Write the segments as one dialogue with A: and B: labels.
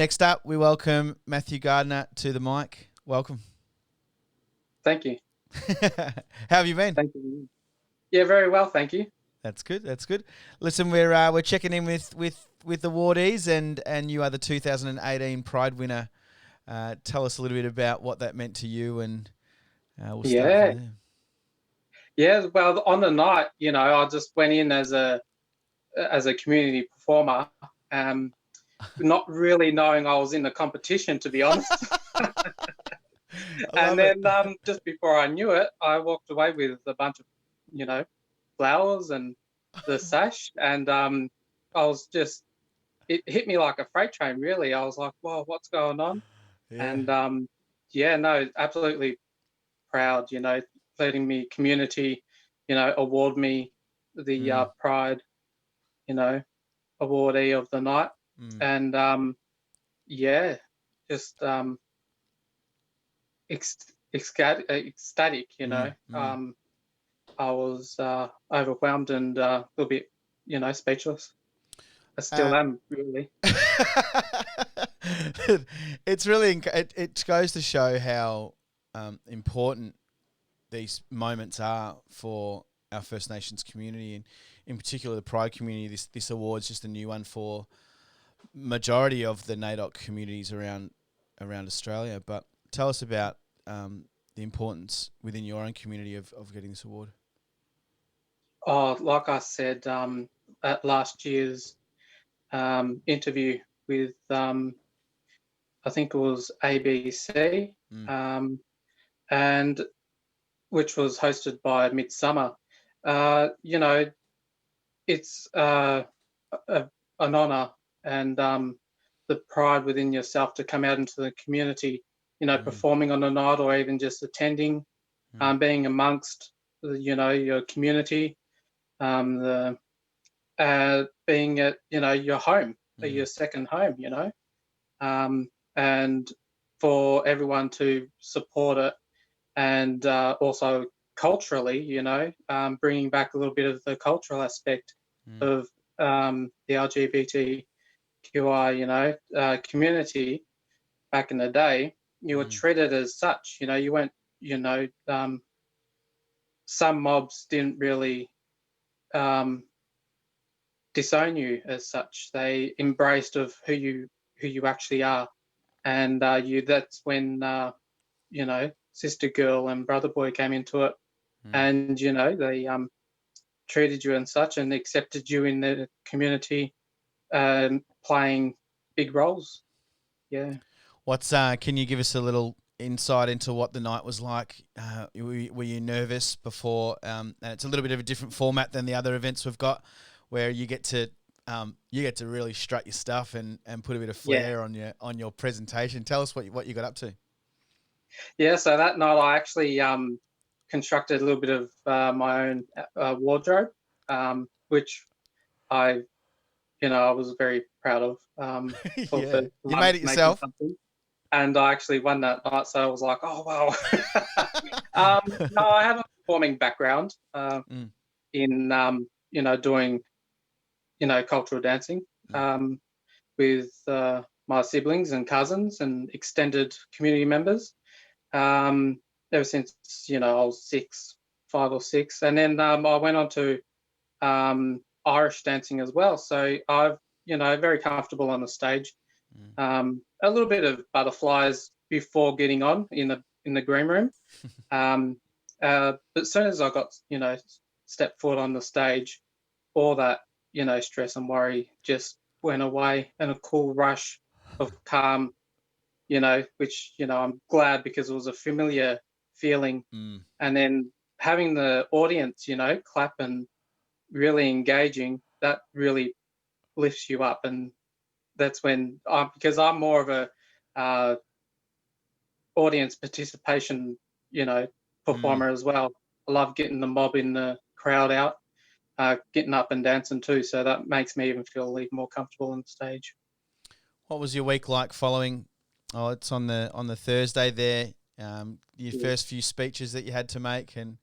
A: Next up, we welcome Matthew Gardiner to the mic. Welcome.
B: Thank you.
A: How have you been?
B: Thank you. Yeah, very well, thank you.
A: That's good. That's good. Listen, we're checking in with awardees, and you are the 2018 Pride winner. Tell us a little bit about what that meant to you, and we'll start from
B: Yeah,
A: there.
B: yeah. Well, on the night, I just went in as a community performer, um, not really knowing I was in the competition, to be honest.
A: I
B: And
A: love it.
B: then just before I knew it, I walked away with a bunch of, you know, flowers and the sash, and I was just, it hit me like a freight train, really. I was like, "Wow, what's going on?"
A: Yeah.
B: And yeah, no, absolutely proud, letting me community, award me the
A: Mm,
B: Pride, you know, awardee of the night.
A: mm,
B: And yeah, just ecstatic,
A: mm, mm.
B: I was overwhelmed and a little bit, speechless. I still
A: Uh,
B: am, really.
A: it's really it goes to show how important these moments are for our First Nations community, and in particular the Pride community. This award's just a new one for majority of the NAIDOC communities around Australia. But tell us about the importance within your own community of getting this award.
B: Oh, like I said, at last year's interview with I think it was ABC,
A: Mm,
B: um, and which was hosted by MidSummer. You know, it's a, an honor and the pride within yourself to come out into the community,
A: mm,
B: performing on a night or even just attending,
A: mm,
B: being amongst, your community, the being at, your home,
A: mm,
B: your second home, um, and for everyone to support it and also culturally, bringing back a little bit of the cultural aspect
A: mm,
B: of the LGBTQI, community back in the day. You were
A: mm,
B: treated as such. You weren't. You know, some mobs didn't really um, disown you as such. They embraced of who you actually are, and you. That's when sister girl and brother boy came into it,
A: mm.
B: and they treated you and such and accepted you in the community, playing big roles. Yeah.
A: What's can you give us a little insight into what the night was like? Were you nervous before? And it's a little bit of a different format than the other events we've got, where you get to really strut your stuff and put a bit of
B: Yeah.
A: flair on your presentation. Tell us what you got up to.
B: Yeah. So that night I actually constructed a little bit of my own wardrobe, which I, I was very proud of for the
A: Yeah,
B: first
A: you
B: time
A: made it
B: making
A: yourself.
B: something. And I actually won that night, so I was like, oh wow. No, I have a performing background
A: Mm,
B: in doing cultural dancing
A: mm,
B: um, with my siblings and cousins and extended community members um, ever since I was 5 or 6, and then I went on to Irish dancing as well. So I've very comfortable on the stage.
A: mm.
B: A little bit of butterflies before getting on in the green room, um, but as soon as I got stepped foot on the stage, all that stress and worry just went away, and a cool rush of calm, which I'm glad because it was a familiar feeling,
A: Mm.
B: and then having the audience clap and really engaging, that really lifts you up. And that's when because I'm more of a uh, audience participation, you know,
A: Mm.
B: performer as well. I love getting the mob in the crowd out, getting up and dancing too. So that makes me even feel even more comfortable on stage.
A: What was your week like following? Oh, it's on the Thursday there. Your
B: Yeah.
A: first few speeches that you had to make, and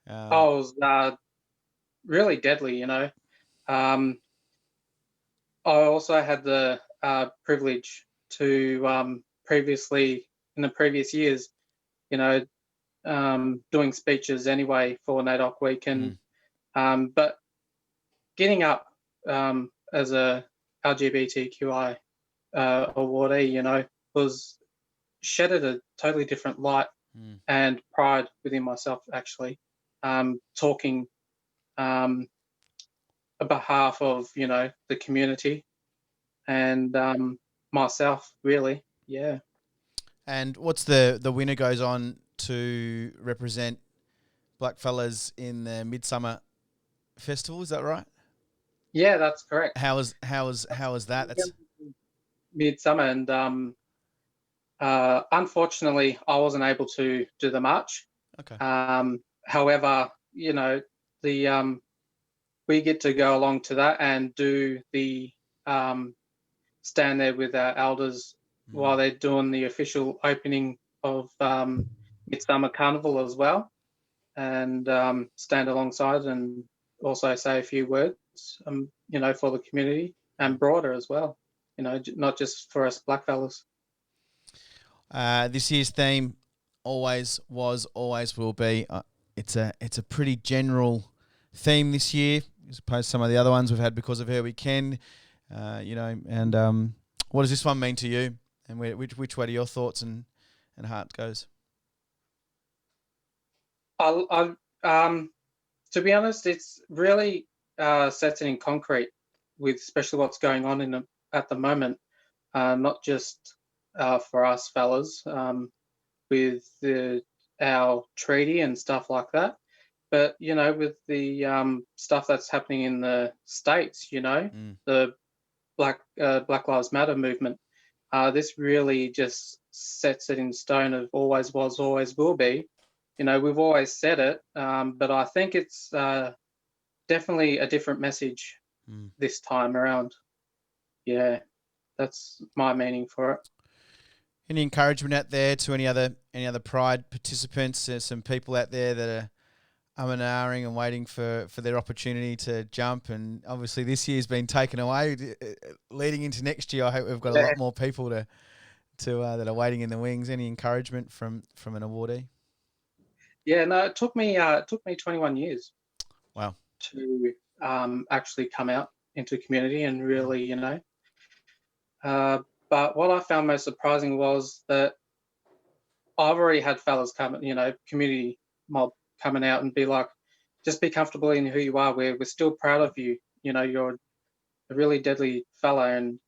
A: um,
B: Oh, it was really deadly, Um, I also had the privilege to previously in the previous years, you know, doing speeches anyway for NAIDOC Week, and but getting up as a LGBTQI awardee, you know, was shedded a totally different light and pride within myself, actually, talking on behalf of, you know, the community and myself, really. Yeah.
A: And what's the winner goes on to represent blackfellas in the MidSummer Festival? Is that right?
B: Yeah, that's correct.
A: How was that? That's
B: MidSummer, and unfortunately, I wasn't able to do the march.
A: okay.
B: However, you know, the we get to go along to that and do the stand there with our elders while they're doing the official opening of Midsummer Carnival as well, and stand alongside and also say a few words, you know, for the community and broader as well. You know, not just for us blackfellas.
A: This year's theme always was, always will be. It's a pretty general theme this year, as opposed to some of the other ones we've had because of Her Weekend. You know, and what does this one mean to you? And which way do your thoughts and heart goes?
B: I to be honest, it's really sets it in concrete with especially what's going on at the moment. Not just for us fellas with our treaty and stuff like that, but you know, with the stuff that's happening in the States, you know, the Black Lives Matter movement. This really just sets it in stone of always was, always will be. You know, we've always said it, but I think it's definitely a different message this time around. Yeah, that's my meaning for it.
A: Any encouragement out there to any other Pride participants? There's some people out there that are and ahhing and waiting for their opportunity to jump, and obviously this year's been taken away. Leading into next year, I hope we've got a lot more people to that are waiting in the wings. Any encouragement from an awardee?
B: Yeah, no, it took me 21 years.
A: Wow.
B: To actually come out into community and really, you know. But what I found most surprising was that I've already had fellas come, you know, community mob coming out and be like, just be comfortable in who you are. We're still proud of you. You know, you're a really deadly fella, and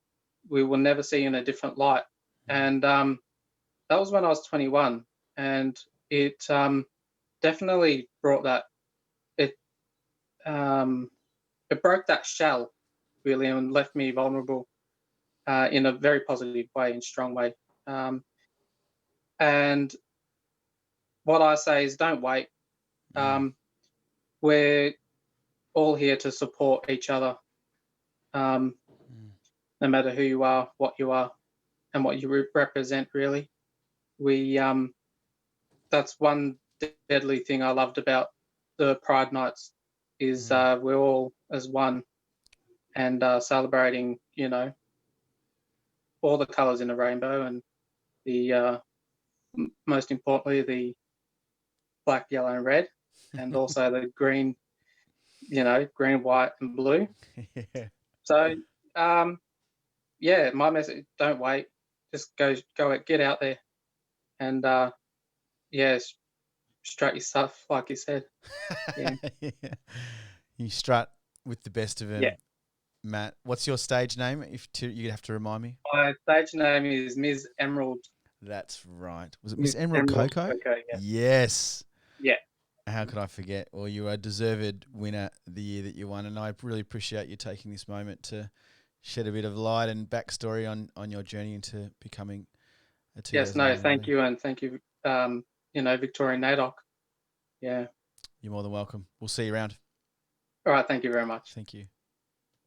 B: we will never see you in a different light. And that was when I was 21, and it definitely brought that. It broke that shell really and left me vulnerable in a very positive way and strong way. And what I say is, don't wait. We're all here to support each other, no matter who you are, what you are, and what you represent. Really, we that's one deadly thing I loved about the Pride Nights is we're all as one and celebrating, you know, all the colours in the rainbow, and the most importantly the black, yellow, and red, and also the green, you know, green, white, and blue.
A: Yeah.
B: So, yeah, my message: don't wait, just go, get out there, and yeah, strut your stuff, like you said. Yeah.
A: Yeah. You strut with the best of them.
B: Yeah.
A: Matt, what's your stage name? You'd have to remind me.
B: My stage name is Ms. Emerald.
A: That's right. Was it Miss Emerald Coco?
B: Coco, yeah.
A: Yes.
B: Yeah.
A: How could I forget? Well, you are a deserved winner the year that you won, and I really appreciate you taking this moment to shed a bit of light and backstory on your journey into becoming a TO.
B: Yes, no, thank you, and thank you, you know, Victorian NAIDOC. Yeah.
A: You're more than welcome. We'll see you around.
B: All right, thank you very much.
A: Thank you.